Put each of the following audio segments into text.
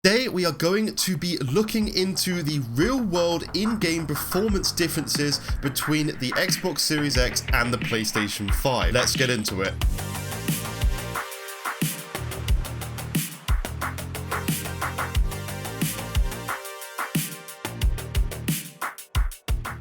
Today we are going to be looking into the real-world in-game performance differences between the Xbox Series X and the PlayStation 5. Let's get into it.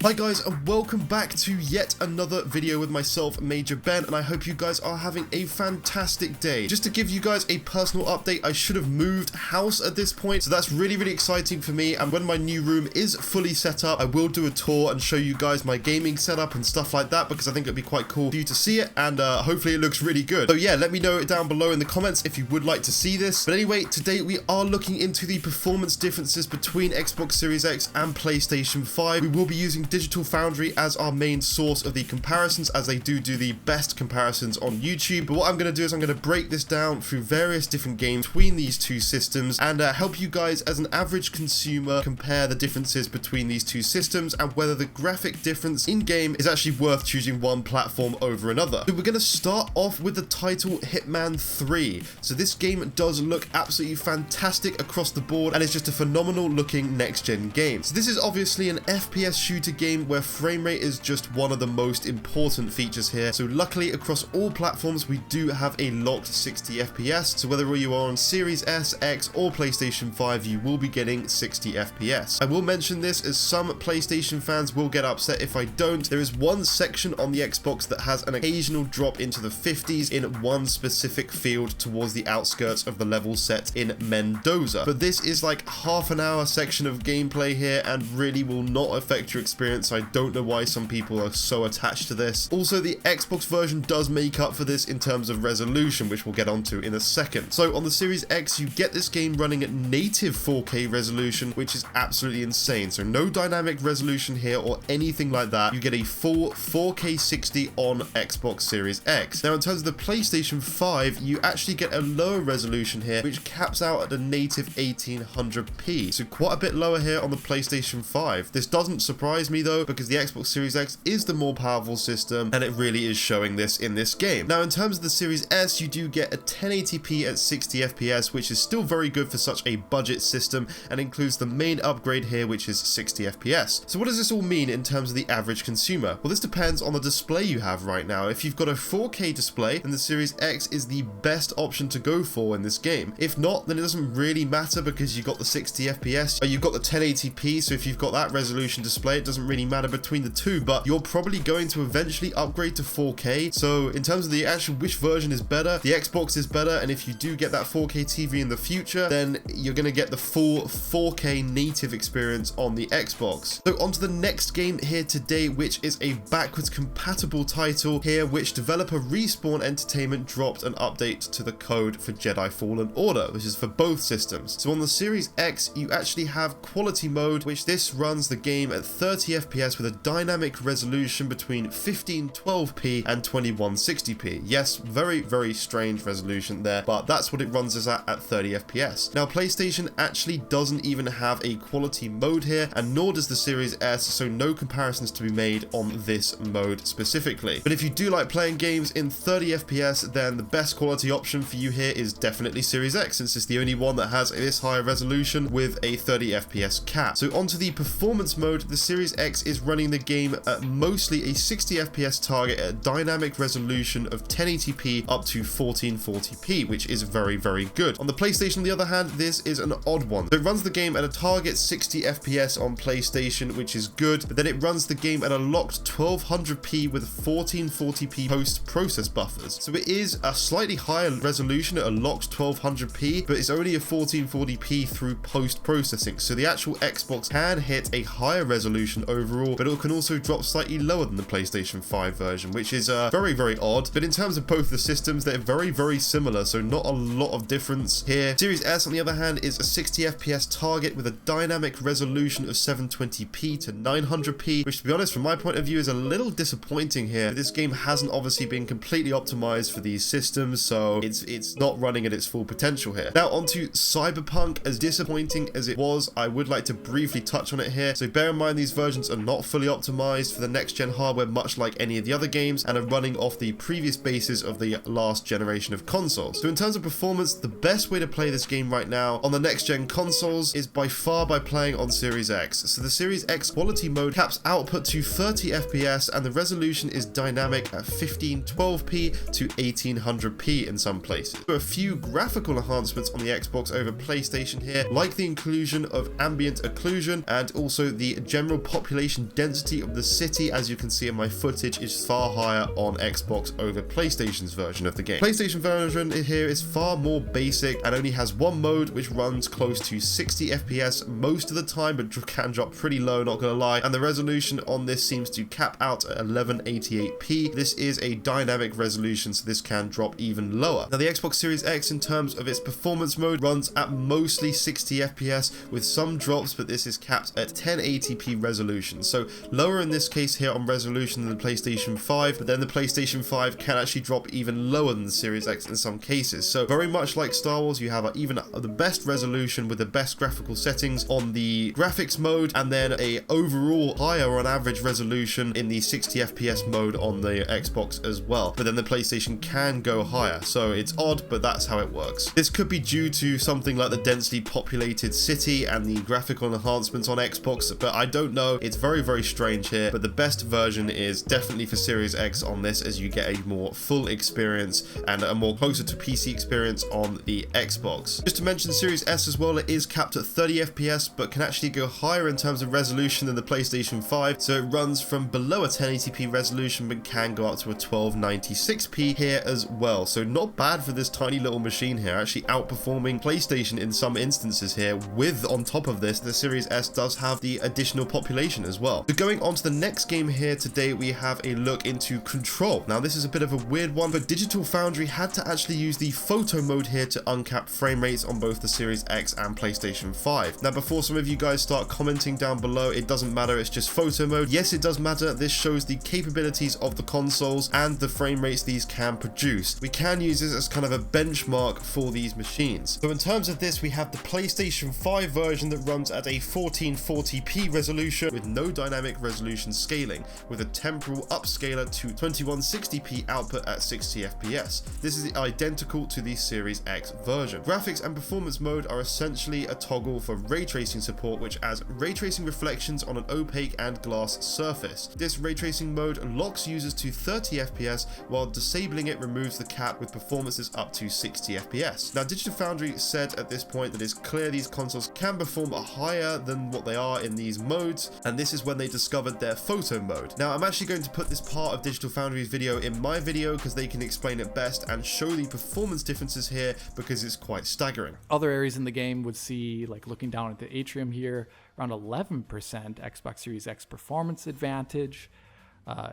Hi guys, and welcome back to yet another video with myself, Major Ben, and I hope you guys are having a fantastic day. Just to give you guys a personal update, I should have moved house at this point, so that's really exciting for me, and when my new room is fully set up, I will do a tour and show you guys my gaming setup and stuff like that, because I think it'd be quite cool for you to see it, and hopefully it looks really good. So yeah, let me know it down below in the comments if you would like to see this. But anyway, today we are looking into the performance differences between Xbox Series X and PlayStation 5. We will be using Digital Foundry as our main source of the comparisons, as they do the best comparisons on YouTube. But what I'm going to do is I'm going to break this down through various different games between these two systems and help you guys as an average consumer compare the differences between these two systems and whether the graphic difference in game is actually worth choosing one platform over another. So we're going to start off with the title Hitman 3. So this game does look absolutely fantastic across the board and it's just a phenomenal looking next gen game. So this is obviously an FPS shooter game where frame rate is just one of the most important features here. So luckily across all platforms we do have a locked 60 FPS, so whether you are on Series S, X or PlayStation 5 you will be getting 60 FPS. I will mention this as some PlayStation fans will get upset if I don't. There is one section on the Xbox that has an occasional drop into the 50s in one specific field towards the outskirts of the level set in Mendoza, but this is like half an hour section of gameplay here and really will not affect your experience. I don't know why some people are so attached to this. Also, the Xbox version does make up for this in terms of resolution, which we'll get onto in a second. So on the Series X, you get this game running at native 4K resolution, which is absolutely insane. So no dynamic resolution here or anything like that. You get a full 4K 60 on Xbox Series X. Now, in terms of the PlayStation 5, you actually get a lower resolution here, which caps out at a native 1800p. So quite a bit lower here on the PlayStation 5. This doesn't surprise me though, because the Xbox Series X is the more powerful system and it really is showing this in this game. Now, in terms of the Series S, you do get a 1080p at 60 FPS, which is still very good for such a budget system and includes the main upgrade here, which is 60 FPS. So what does this all mean in terms of the average consumer? Well, this depends on the display you have right now. If you've got a 4K display, then the Series X is the best option to go for in this game. If not, then it doesn't really matter because you've got the 60 FPS, or you've got the 1080p, so if you've got that resolution display, it doesn't really matter between the two, but you're probably going to eventually upgrade to 4K. So in terms of the actual which version is better, the Xbox is better, and if you do get that 4K TV in the future, then you're going to get the full 4K native experience on the Xbox. So on to the next game here today, which is a backwards compatible title here, which developer Respawn Entertainment dropped an update to the code for Jedi Fallen Order, which is for both systems. So on the Series X, you actually have quality mode, which this runs the game at 30 FPS with a dynamic resolution between 1512p and 2160p. Yes, very strange resolution there, but that's what it runs as at 30 FPS. Now, PlayStation actually doesn't even have a quality mode here, and nor does the Series S, so no comparisons to be made on this mode specifically. But if you do like playing games in 30 FPS, then the best quality option for you here is definitely Series X, since it's the only one that has this high resolution with a 30 FPS cap. So onto the performance mode, the Series X is running the game at mostly a 60 FPS target at a dynamic resolution of 1080p up to 1440p, which is very good. On the PlayStation, on the other hand, this is an odd one. So it runs the game at a target 60 FPS on PlayStation, which is good, but then it runs the game at a locked 1200p with 1440p post-process buffers. So it is a slightly higher resolution at a locked 1200p, but it's only a 1440p through post-processing. So the actual Xbox can hit a higher resolution overall, but it can also drop slightly lower than the PlayStation 5 version, which is very odd. But in terms of both the systems, they're very similar, so not a lot of difference here. Series S, on the other hand, is a 60 FPS target with a dynamic resolution of 720p to 900p, which, to be honest, from my point of view, is a little disappointing here. This game hasn't obviously been completely optimized for these systems, so it's not running at its full potential here. Now onto Cyberpunk. As disappointing as it was, I would like to briefly touch on it here. So bear in mind, these versions versions are not fully optimized for the next gen hardware, much like any of the other games, and are running off the previous bases of the last generation of consoles. So in terms of performance, the best way to play this game right now on the next gen consoles is by far by playing on Series X. So the Series X quality mode caps output to 30 FPS and the resolution is dynamic at 1512p to 1800p in some places. There are a few graphical enhancements on the Xbox over PlayStation here, like the inclusion of ambient occlusion and also the general population density of the city. As you can see in my footage, is far higher on Xbox over PlayStation's version of the game. PlayStation version here is far more basic and only has one mode which runs close to 60 FPS most of the time, but can drop pretty low, not gonna lie, and the resolution on this seems to cap out at 1188p. This is a dynamic resolution, so this can drop even lower. Now the Xbox Series X, in terms of its performance mode, runs at mostly 60 FPS with some drops, but this is capped at 1080p resolution, so lower in this case here on resolution than the PlayStation 5, but then the PlayStation 5 can actually drop even lower than the Series X in some cases. So very much like Star Wars, you have even the best resolution with the best graphical settings on the graphics mode, and then a overall higher on average resolution in the 60 FPS mode on the Xbox as well, but then the PlayStation can go higher. So it's odd, but that's how it works. This could be due to something like the densely populated city and the graphical enhancements on Xbox, but I don't know. It's very strange here, but the best version is definitely for Series X on this, as you get a more full experience and a more closer to PC experience on the Xbox. Just to mention Series S as well, it is capped at 30 FPS, but can actually go higher in terms of resolution than the PlayStation 5, so it runs from below a 1080p resolution, but can go up to a 1296p here as well. So not bad for this tiny little machine here, actually outperforming PlayStation in some instances here, with on top of this, the Series S does have the additional population as well. So going on to the next game here today, we have a look into Control. Now this is a bit of a weird one, but Digital Foundry had to actually use the photo mode here to uncap frame rates on both the Series X and PlayStation 5. Now before some of you guys start commenting down below, it doesn't matter, it's just photo mode. Yes, it does matter. This shows the capabilities of the consoles and the frame rates these can produce. We can use this as kind of a benchmark for these machines. So in terms of this, we have the PlayStation 5 version that runs at a 1440p resolution with no dynamic resolution scaling, with a temporal upscaler to 2160p output at 60 FPS. This is identical to the Series X version. Graphics and performance mode are essentially a toggle for ray tracing support, which adds ray tracing reflections on an opaque and glass surface. This ray tracing mode locks users to 30 FPS, while disabling it removes the cap with performances up to 60 FPS. Now Digital Foundry said at this point that it's clear these consoles can perform higher than what they are in these modes, and this is when they discovered their photo mode. Now I'm actually going to put this part of Digital Foundry's video in my video because they can explain it best and show the performance differences here, because it's quite staggering. Other areas in the game would see, like looking down at the atrium here, around 11% Xbox Series X performance advantage.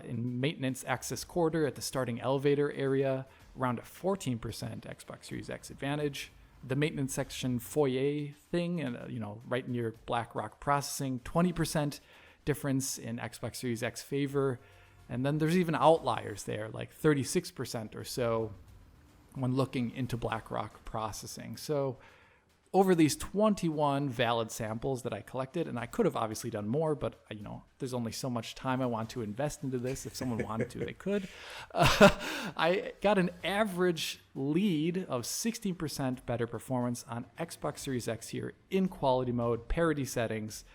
In maintenance access corridor at the starting elevator area, around a 14% Xbox Series X advantage. The maintenance section foyer thing, and right near BlackRock processing, 20% difference in Xbox Series X favor. And then there's even outliers there, like 36% or so when looking into BlackRock processing. So over these 21 valid samples that I collected, and I could have obviously done more, but there's only so much time I want to invest into this. If someone wanted to, they could. I got an average lead of 16% better performance on Xbox Series X here in quality mode, parity settings,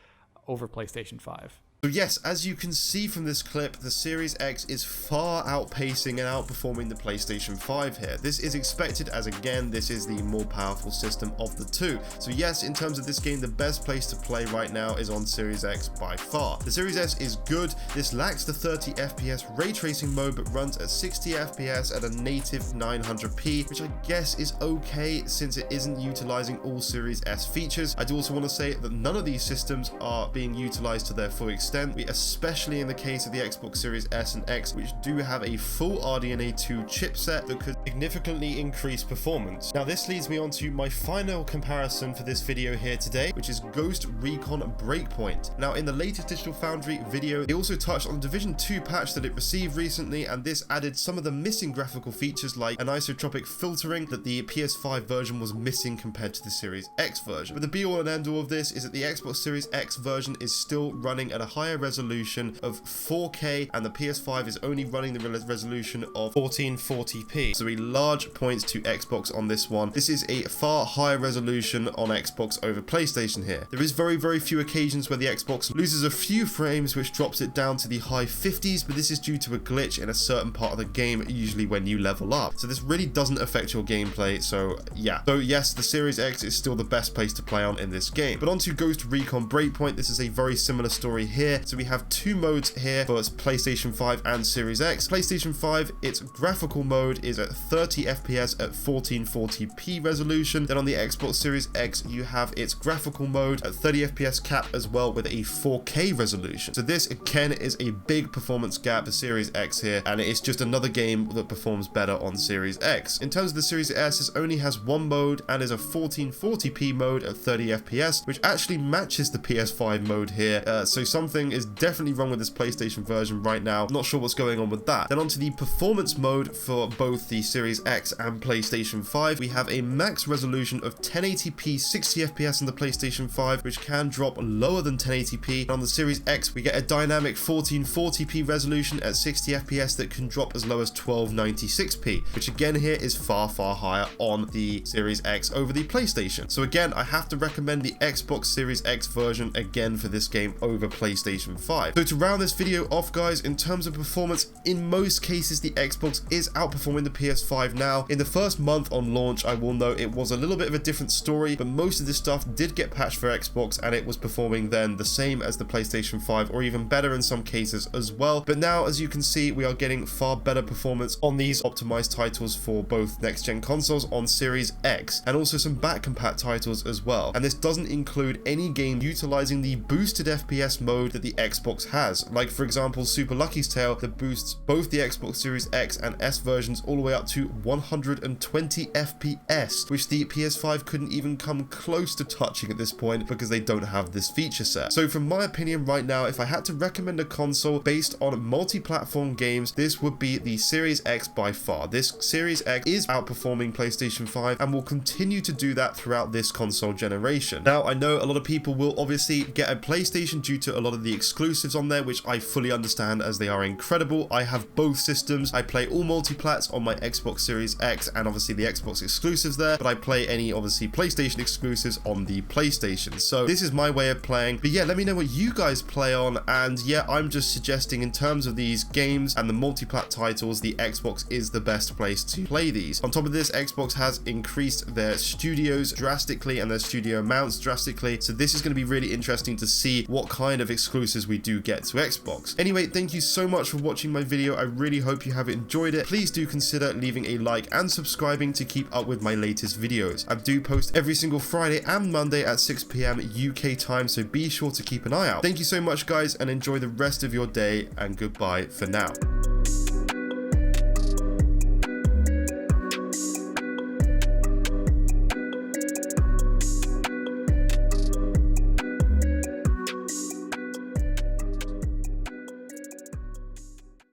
over PlayStation 5. So yes, as you can see from this clip, the Series X is far outpacing and outperforming the PlayStation 5 here. This is expected, as again, this is the more powerful system of the two. So yes, in terms of this game, the best place to play right now is on Series X by far. The Series S is good. This lacks the 30 FPS ray tracing mode, but runs at 60 FPS at a native 900p, which I guess is okay since it isn't utilizing all Series S features. I do also want to say that none of these systems are being utilized to their full extent, especially in the case of the Xbox Series S and X, which do have a full RDNA 2 chipset that could significantly increased performance. Now this leads me on to my final comparison for this video here today, which is Ghost Recon Breakpoint. Now in the latest Digital Foundry video, they also touched on the Division 2 patch that it received recently, and this added some of the missing graphical features like anisotropic filtering that the PS5 version was missing compared to the Series X version. But the be all and end all of this is that the Xbox Series X version is still running at a higher resolution of 4K, and the PS5 is only running the resolution of 1440p. So large points to Xbox on this one. This is a far higher resolution on Xbox over PlayStation here. There is very few occasions where the Xbox loses a few frames, which drops it down to the high 50s, but this is due to a glitch in a certain part of the game, usually when you level up. So this really doesn't affect your gameplay, so yeah. So yes, the Series X is still the best place to play on in this game. But onto Ghost Recon Breakpoint, this is a very similar story here. So we have two modes here for PlayStation 5 and Series X. PlayStation 5, its graphical mode is at 30 FPS at 1440p resolution. Then on the Xbox Series X, you have its graphical mode at 30 FPS cap as well with a 4K resolution. So this again is a big performance gap for Series X here, and it's just another game that performs better on Series X. In terms of the Series S, this only has one mode and is a 1440p mode at 30 FPS, which actually matches the PS5 mode here. So something is definitely wrong with this PlayStation version right now. Not sure what's going on with that. Then onto the performance mode for both the Series X and PlayStation 5. We have a max resolution of 1080p 60 FPS on the PlayStation 5, which can drop lower than 1080p. And on the Series X, we get a dynamic 1440p resolution at 60 FPS that can drop as low as 1296p, which again here is far higher on the Series X over the PlayStation. So again, I have to recommend the Xbox Series X version again for this game over PlayStation 5. So to round this video off, guys, in terms of performance, in most cases the Xbox is outperforming the PS5 now. In the first month on launch, I will note it was a little bit of a different story, but most of this stuff did get patched for Xbox, and it was performing then the same as the PlayStation 5 or even better in some cases as well. But now, as you can see, we are getting far better performance on these optimized titles for both next-gen consoles on Series X, and also some back-compat titles as well. And this doesn't include any game utilizing the boosted FPS mode that the Xbox has, like for example Super Lucky's Tale that boosts both the Xbox Series X and S versions all the way up to 120 FPS, which the PS5 couldn't even come close to touching at this point because they don't have this feature set. So from my opinion right now, if I had to recommend a console based on multi-platform games, this would be the Series X by far. This Series X is outperforming PlayStation 5 and will continue to do that throughout this console generation. Now, I know a lot of people will obviously get a PlayStation due to a lot of the exclusives on there, which I fully understand as they are incredible. I have both systems. I play all multi-plats on my Xbox Series X and obviously the Xbox exclusives there, but I play any obviously PlayStation exclusives on the PlayStation. So this is my way of playing. But yeah, let me know what you guys play on, and yeah, I'm just suggesting in terms of these games and the multi-plat titles, the Xbox is the best place to play these. On top of this, Xbox has increased their studios drastically and their studio amounts drastically, so this is going to be really interesting to see what kind of exclusives we do get to Xbox. Anyway, thank you so much for watching my video. I really hope you have enjoyed it. Please do consider leaving a like and subscribing to keep up with my latest videos. I do post every single Friday and Monday at 6 PM UK time, so be sure to keep an eye out. Thank you so much, guys, and enjoy the rest of your day, and goodbye for now.